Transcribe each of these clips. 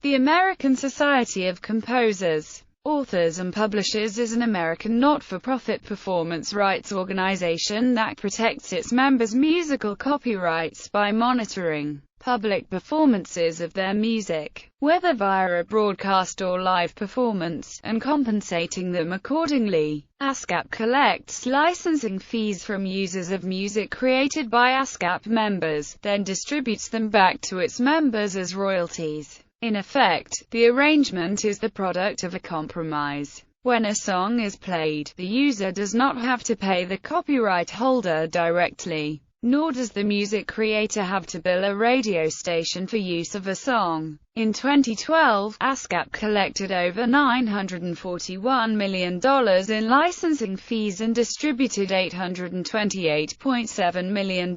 The American Society of Composers, Authors and Publishers is an American not-for-profit performance rights organization that protects its members' musical copyrights by monitoring public performances of their music, whether via a broadcast or live performance, and compensating them accordingly. Ascap collects licensing fees from users of music created by Ascap members, then distributes them back to its members as royalties. In effect, the arrangement is the product of a compromise. When a song is played, the user does not have to pay the copyright holder directly, nor does the music creator have to bill a radio station for use of a song. In 2012, Ascap collected over $941 million in licensing fees and distributed $828.7 million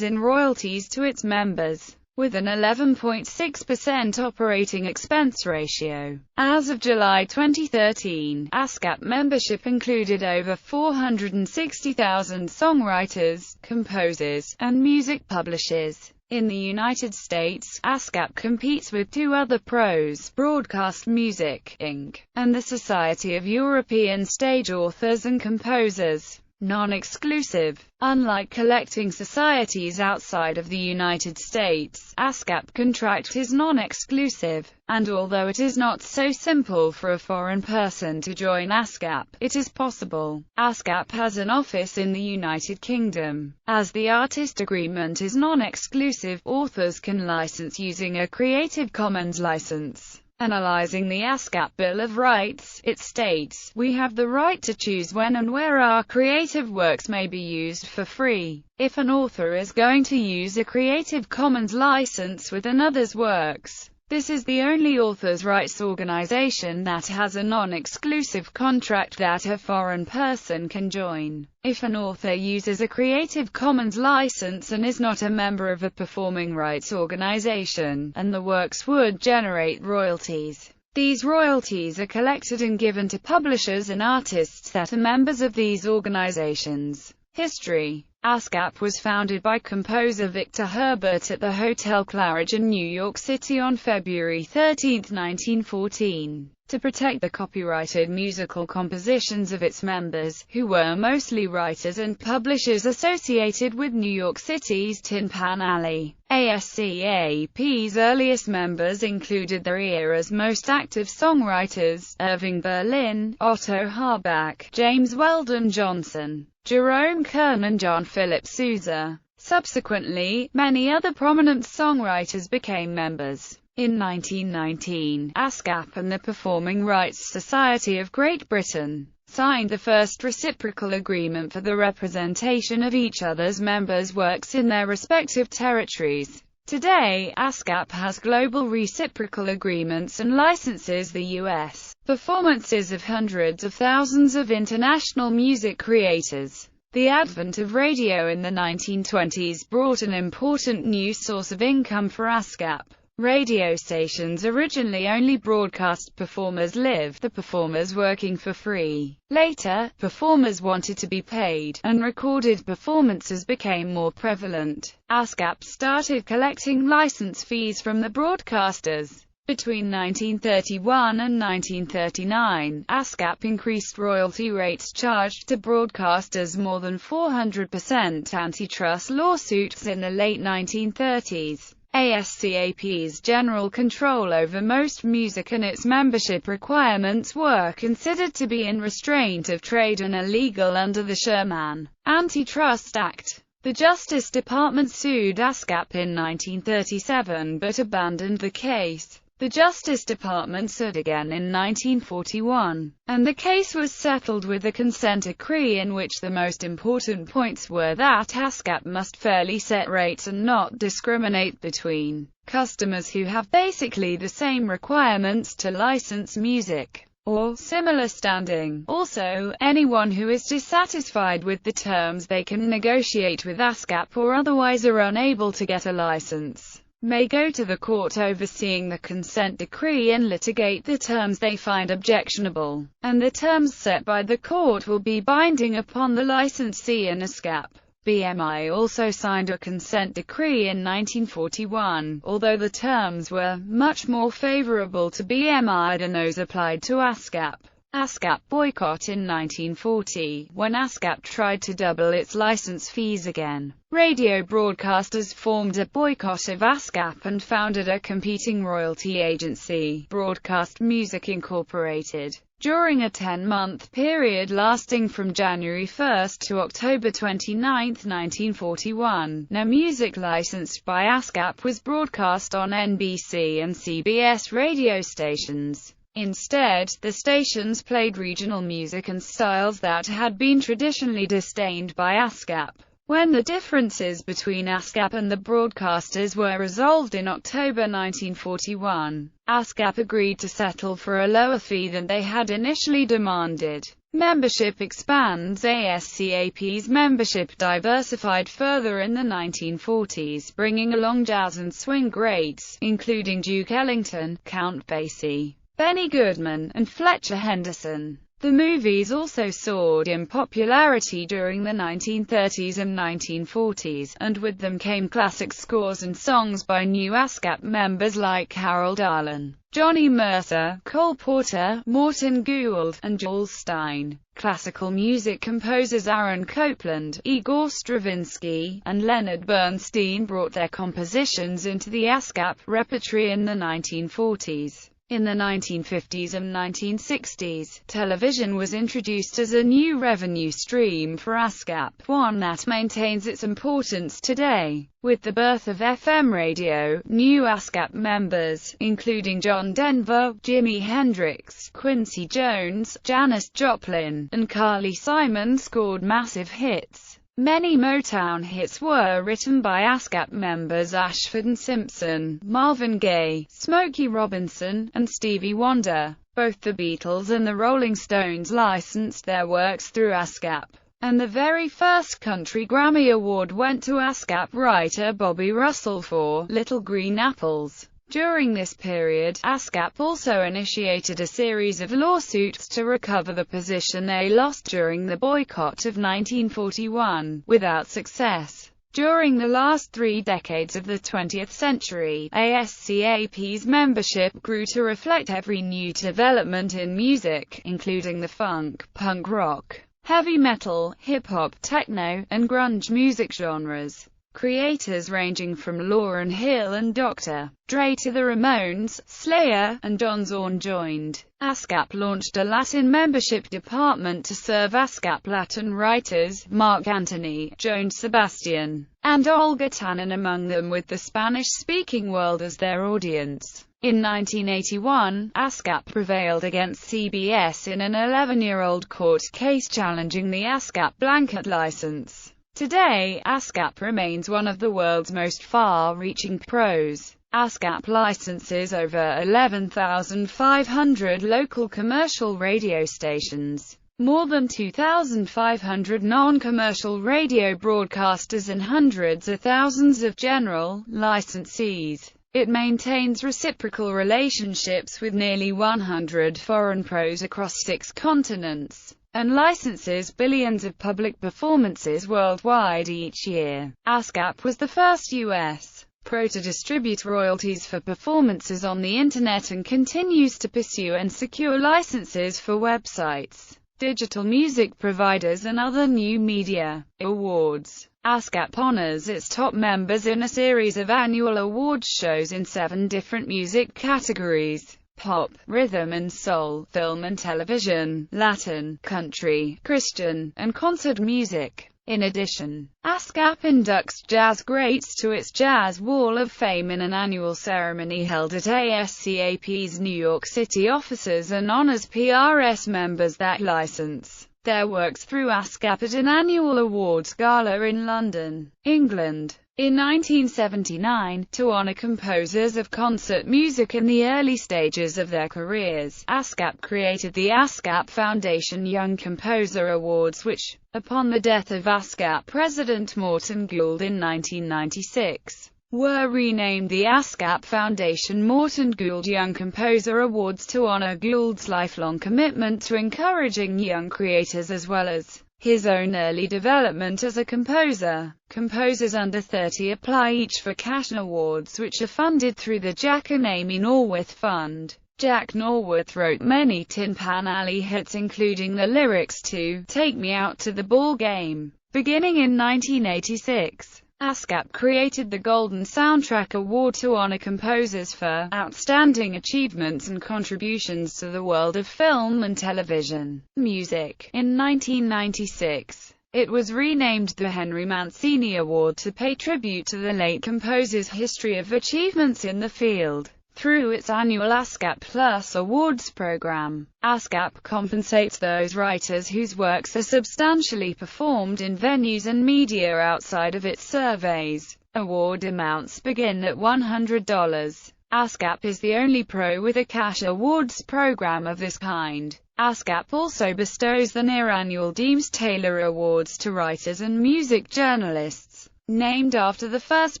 in royalties to its members, with an 11.6% operating expense ratio. As of July 2013, Ascap membership included over 460,000 songwriters, composers, and music publishers. In the United States, Ascap competes with two other pros, Broadcast Music, Inc., and the Society of European Stage Authors and Composers. Non-exclusive. Unlike collecting societies outside of the United States, Ascap contract is non-exclusive, and although it is not so simple for a foreign person to join Ascap, it is possible. Ascap has an office in the United Kingdom. As the artist agreement is non-exclusive, authors can license using a Creative Commons license. Analyzing the Ascap Bill of Rights, it states, "We have the right to choose when and where our creative works may be used for free. If an author is going to use a Creative Commons license with another's works, this is the only authors' rights organization that has a non-exclusive contract that a foreign person can join. If an author uses a Creative Commons license and is not a member of a performing rights organization, and the works would generate royalties. These royalties are collected and given to publishers and artists that are members of these organizations." History. Ascap was founded by composer Victor Herbert at the Hotel Claridge in New York City on February 13, 1914, to protect the copyrighted musical compositions of its members, who were mostly writers and publishers associated with New York City's Tin Pan Alley. ASCAP's earliest members included their era's most active songwriters, Irving Berlin, Otto Harbach, James Weldon Johnson, Jerome Kern and John Philip Sousa. Subsequently, many other prominent songwriters became members. In 1919, Ascap and the Performing Rights Society of Great Britain signed the first reciprocal agreement for the representation of each other's members' works in their respective territories. Today, Ascap has global reciprocal agreements and licenses the U.S. performances of hundreds of thousands of international music creators. The advent of radio in the 1920s brought an important new source of income for Ascap. Radio stations originally only broadcast performers live, the performers working for free. Later, performers wanted to be paid, and recorded performances became more prevalent. Ascap started collecting license fees from the broadcasters. Between 1931 and 1939, Ascap increased royalty rates charged to broadcasters more than 400%. Antitrust lawsuits in the late 1930s. ASCAP's general control over most music and its membership requirements were considered to be in restraint of trade and illegal under the Sherman Antitrust Act. The Justice Department sued Ascap in 1937 but abandoned the case. The Justice Department sued again in 1941, and the case was settled with a consent decree in which the most important points were that Ascap must fairly set rates and not discriminate between customers who have basically the same requirements to license music or similar standing. Also, anyone who is dissatisfied with the terms they can negotiate with Ascap or otherwise are unable to get a license may go to the court overseeing the consent decree and litigate the terms they find objectionable, and the terms set by the court will be binding upon the licensee and Ascap. BMI also signed a consent decree in 1941, although the terms were much more favorable to BMI than those applied to Ascap. Ascap boycott in 1940, when Ascap tried to double its license fees again. Radio broadcasters formed a boycott of Ascap and founded a competing royalty agency, Broadcast Music Incorporated. During a 10-month period lasting from January 1 to October 29, 1941, no music licensed by Ascap was broadcast on NBC and CBS radio stations. Instead, the stations played regional music and styles that had been traditionally disdained by Ascap. When the differences between Ascap and the broadcasters were resolved in October 1941, Ascap agreed to settle for a lower fee than they had initially demanded. Membership expands. ASCAP's membership diversified further in the 1940s, bringing along jazz and swing greats, including Duke Ellington, Count Basie, Benny Goodman, and Fletcher Henderson. The movies also soared in popularity during the 1930s and 1940s, and with them came classic scores and songs by new Ascap members like Harold Arlen, Johnny Mercer, Cole Porter, Morton Gould, and Jules Stein. Classical music composers Aaron Copland, Igor Stravinsky, and Leonard Bernstein brought their compositions into the Ascap repertory in the 1940s. In the 1950s and 1960s, television was introduced as a new revenue stream for Ascap, one that maintains its importance today. With the birth of FM radio, new Ascap members, including John Denver, Jimi Hendrix, Quincy Jones, Janis Joplin, and Carly Simon scored massive hits. Many Motown hits were written by Ascap members Ashford and Simpson, Marvin Gaye, Smokey Robinson, and Stevie Wonder. Both the Beatles and the Rolling Stones licensed their works through Ascap, and the very first Country Grammy Award went to Ascap writer Bobby Russell for Little Green Apples. During this period, Ascap also initiated a series of lawsuits to recover the position they lost during the boycott of 1941, without success. During the last 3 decades of the 20th century, ASCAP's membership grew to reflect every new development in music, including the funk, punk rock, heavy metal, hip-hop, techno, and grunge music genres. Creators ranging from Lauryn Hill and Dr. Dre to the Ramones, Slayer, and John Zorn joined. Ascap launched a Latin membership department to serve Ascap Latin writers, Mark Antony, Joan Sebastian, and Olga Tannen among them, with the Spanish-speaking world as their audience. In 1981, Ascap prevailed against CBS in an 11-year-old court case challenging the Ascap blanket license. Today, Ascap remains one of the world's most far-reaching pros. Ascap licenses over 11,500 local commercial radio stations, more than 2,500 non-commercial radio broadcasters, and hundreds of thousands of general licensees. It maintains reciprocal relationships with nearly 100 foreign pros across 6 continents, and licenses billions of public performances worldwide each year. Ascap was the first U.S. pro to distribute royalties for performances on the Internet and continues to pursue and secure licenses for websites, digital music providers, and other new media. Awards. Ascap honors its top members in a series of annual awards shows in 7 different music categories: pop, rhythm and soul, film and television, Latin, country, Christian, and concert music. In addition, Ascap inducts jazz greats to its Jazz Wall of Fame in an annual ceremony held at ASCAP's New York City offices, and honors PRS members that license their works through Ascap at an annual awards gala in London, England. In 1979, to honor composers of concert music in the early stages of their careers, Ascap created the Ascap Foundation Young Composer Awards, which, upon the death of Ascap president Morton Gould in 1996, were renamed the Ascap Foundation Morton Gould Young Composer Awards to honor Gould's lifelong commitment to encouraging young creators as well as his own early development as a composer. Composers under 30 apply each for cash awards, which are funded through the Jack and Amy Norworth Fund. Jack Norworth wrote many Tin Pan Alley hits, including the lyrics to "Take Me Out to the Ball Game." Beginning in 1986, Ascap created the Golden Soundtrack Award to honor composers for outstanding achievements and contributions to the world of film and television music. In 1996, it was renamed the Henry Mancini Award to pay tribute to the late composer's history of achievements in the field. Through its annual Ascap Plus Awards program, Ascap compensates those writers whose works are substantially performed in venues and media outside of its surveys. Award amounts begin at $100. Ascap is the only pro with a cash awards program of this kind. Ascap also bestows the near-annual Deems Taylor Awards to writers and music journalists. Named after the first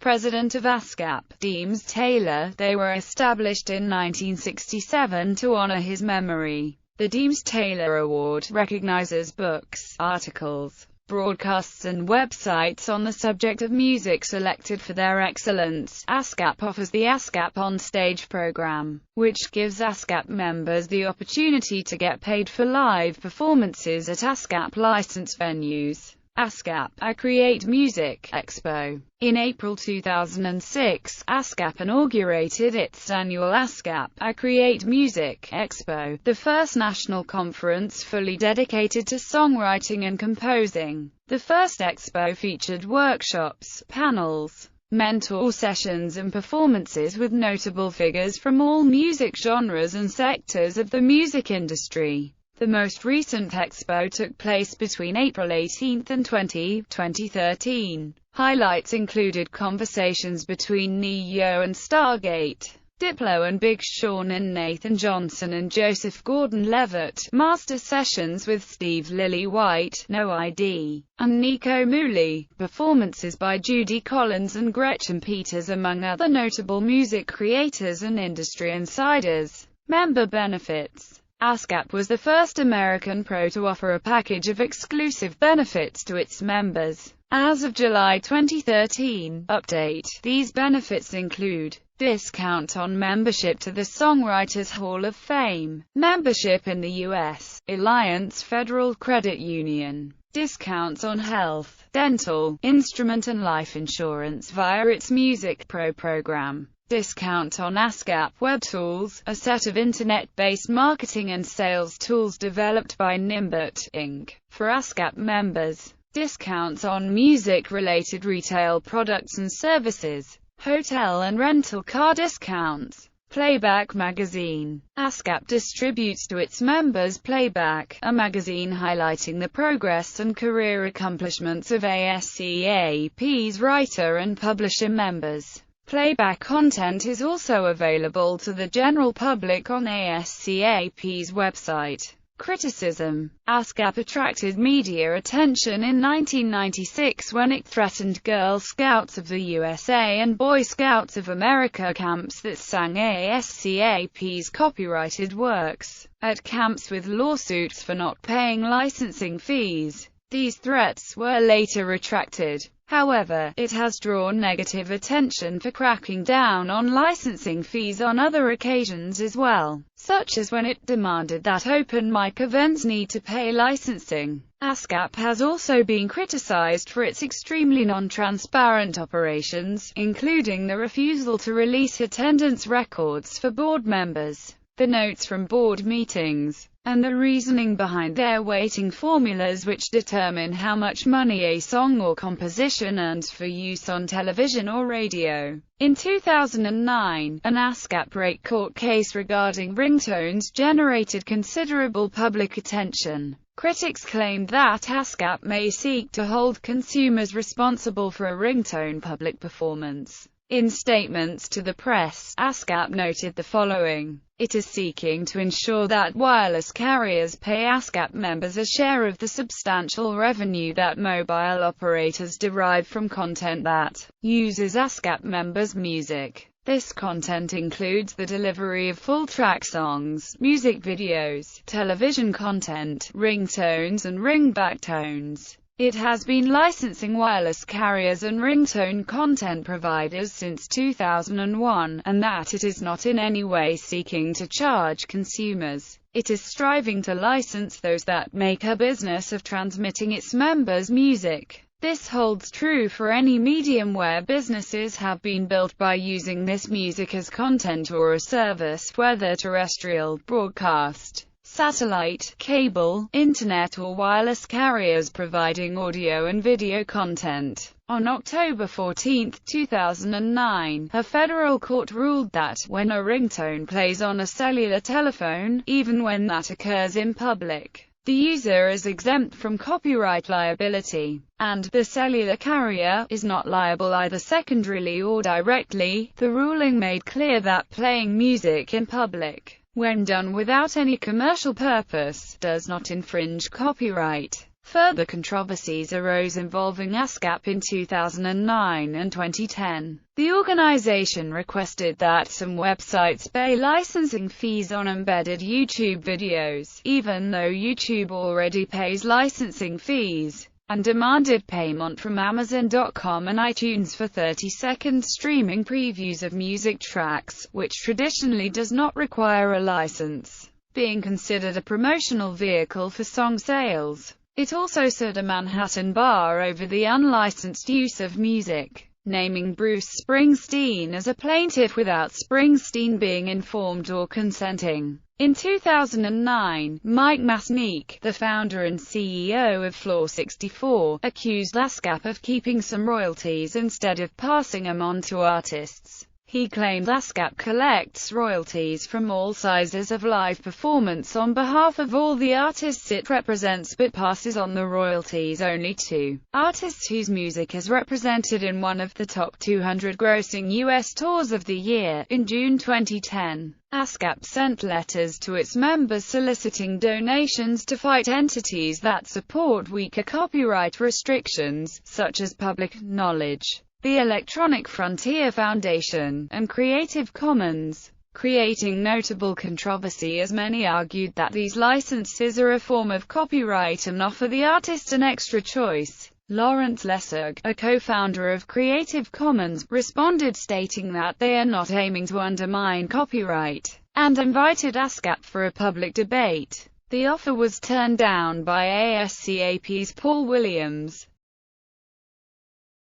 president of Ascap, Deems Taylor, they were established in 1967 to honor his memory. The Deems Taylor Award recognizes books, articles, broadcasts and websites on the subject of music selected for their excellence. Ascap offers the Ascap On Stage program, which gives Ascap members the opportunity to get paid for live performances at Ascap licensed venues. Ascap, I Create Music, Expo. In April 2006, Ascap inaugurated its annual Ascap, I Create Music, Expo, the first national conference fully dedicated to songwriting and composing. The first Expo featured workshops, panels, mentor sessions and performances with notable figures from all music genres and sectors of the music industry. The most recent Expo took place between April 18 and 2013. Highlights included conversations between Ne-Yo and Stargate, Diplo and Big Sean and Nathan Johnson and Joseph Gordon-Levitt, master sessions with Steve Lillywhite, No ID, and Nico Muhly, performances by Judy Collins and Gretchen Peters among other notable music creators and industry insiders. Member benefits. Ascap was the first American pro to offer a package of exclusive benefits to its members. As of July 2013, update, these benefits include discount on membership to the Songwriters Hall of Fame, membership in the U.S. Alliance Federal Credit Union, discounts on health, dental, instrument and life insurance via its Music Pro program. Discount on Ascap Web Tools, a set of internet-based marketing and sales tools developed by Nimbut, Inc., for Ascap members. Discounts on music-related retail products and services. Hotel and rental car discounts. Playback Magazine. Ascap distributes to its members Playback, a magazine highlighting the progress and career accomplishments of ASCAP's writer and publisher members. Playback content is also available to the general public on ASCAP's website. Criticism. Ascap attracted media attention in 1996 when it threatened Girl Scouts of the USA and Boy Scouts of America camps that sang ASCAP's copyrighted works at camps with lawsuits for not paying licensing fees. These threats were later retracted. However, it has drawn negative attention for cracking down on licensing fees on other occasions as well, such as when it demanded that open mic events need to pay licensing. Ascap has also been criticized for its extremely non-transparent operations, including the refusal to release attendance records for board members, the notes from board meetings, and the reasoning behind their weighting formulas which determine how much money a song or composition earns for use on television or radio. In 2009, an Ascap rate court case regarding ringtones generated considerable public attention. Critics claimed that Ascap may seek to hold consumers responsible for a ringtone public performance. In statements to the press, Ascap noted the following. It is seeking to ensure that wireless carriers pay Ascap members a share of the substantial revenue that mobile operators derive from content that uses Ascap members' music. This content includes the delivery of full-track songs, music videos, television content, ringtones and ringback tones. It has been licensing wireless carriers and ringtone content providers since 2001, and that it is not in any way seeking to charge consumers. It is striving to license those that make a business of transmitting its members' music. This holds true for any medium where businesses have been built by using this music as content or a service, whether terrestrial, broadcast, satellite, cable, internet or wireless carriers providing audio and video content. On October 14, 2009, a federal court ruled that, when a ringtone plays on a cellular telephone, even when that occurs in public, the user is exempt from copyright liability, and the cellular carrier is not liable either secondarily or directly. The ruling made clear that playing music in public, when done without any commercial purpose, does not infringe copyright. Further controversies arose involving Ascap in 2009 and 2010. The organization requested that some websites pay licensing fees on embedded YouTube videos, even though YouTube already pays licensing fees, and demanded payment from Amazon.com and iTunes for 30-second streaming previews of music tracks, which traditionally does not require a license, being considered a promotional vehicle for song sales. It also sued a Manhattan bar over the unlicensed use of music, naming Bruce Springsteen as a plaintiff without Springsteen being informed or consenting. In 2009, Mike Masnick, the founder and CEO of Floor 64, accused Ascap of keeping some royalties instead of passing them on to artists. He claimed Ascap collects royalties from all sizes of live performance on behalf of all the artists it represents, but passes on the royalties only to artists whose music is represented in one of the top 200 grossing U.S. tours of the year. In June 2010, Ascap sent letters to its members soliciting donations to fight entities that support weaker copyright restrictions, such as Public Knowledge, the Electronic Frontier Foundation, and Creative Commons, creating notable controversy as many argued that these licenses are a form of copyright and offer the artist an extra choice. Lawrence Lessig, a co-founder of Creative Commons, responded stating that they are not aiming to undermine copyright, and invited Ascap for a public debate. The offer was turned down by ASCAP's Paul Williams.